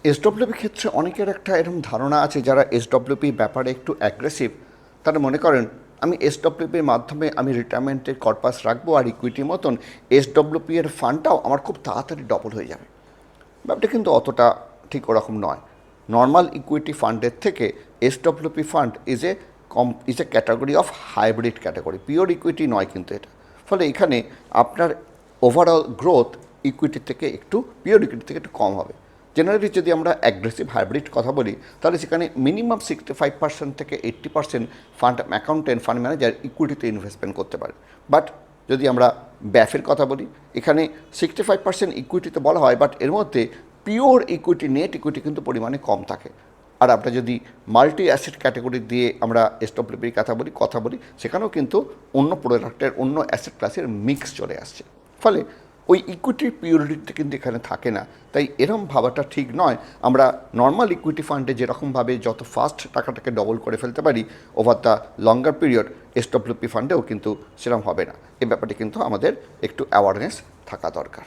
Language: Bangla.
এসডব্লিউপি ক্ষেত্রে অনেকের একটা এরকম ধারণা আছে, যারা এসডব্লিউপি ব্যাপারে একটু অ্যাগ্রেসিভ, তারা মনে করেন আমি এসডব্লিউপির মাধ্যমে আমি রিটায়ারমেন্টের কর্পাস রাখবো আর ইকুইটির মতন এসডব্লিউপি এর ফান্ডটাও আমার খুব তাড়াতাড়ি ডবল হয়ে যাবে। ব্যাপারটা কিন্তু অতটা ঠিক ওরকম নয়। নর্মাল ইকুইটি ফান্ডের থেকে SWP fund is a category of hybrid category, pure equity নয় কিন্তু এটা। ফলে এখানে আপনার ওভারঅল গ্রোথ ইকুইটির থেকে একটু, পিওর ইকুইটি থেকে একটু কম হবে। জেনারেলি যদি আমরা অ্যাগ্রেসিভ হাইব্রিড কথা বলি, তাহলে সেখানে মিনিমাম 65% থেকে 80% ফান্ড অ্যাকাউন্টেন্ট, ফান্ড ম্যানেজার ইকুইটিতে ইনভেস্টমেন্ট করতে পারে। বাট যদি আমরা ব্যাফের কথা বলি, এখানে 65% ইকুইটিতে বলা হয়, বাট এর মধ্যে পিওর ইকুইটি, নেট ইকুইটি কিন্তু পরিমাণে কম থাকে। আর আমরা যদি মাল্টি অ্যাসেট ক্যাটাগরি দিয়ে আমরা এসডব্লিউপির কথা বলি, সেখানেও কিন্তু অন্য প্রোডাক্টের, অন্য অ্যাসেট ক্লাসের মিক্স চলে আসছে। ফলে ওই ইকুইটির পিওরিটিতে কিন্তু এখানে থাকে না। তাই এরকম ভাবাটা ঠিক নয়। আমরা নর্মাল ইকুইটি ফান্ডে যেরকমভাবে যত ফাস্ট টাকাটাকে ডবল করে ফেলতে পারি ওভার দ্য লঙ্গার পিরিয়ড, এসডব্লিউপি ফান্ডেও কিন্তু সেরকম হবে না। এই ব্যাপারটি কিন্তু আমাদের একটু অ্যাওয়ারনেস থাকা দরকার।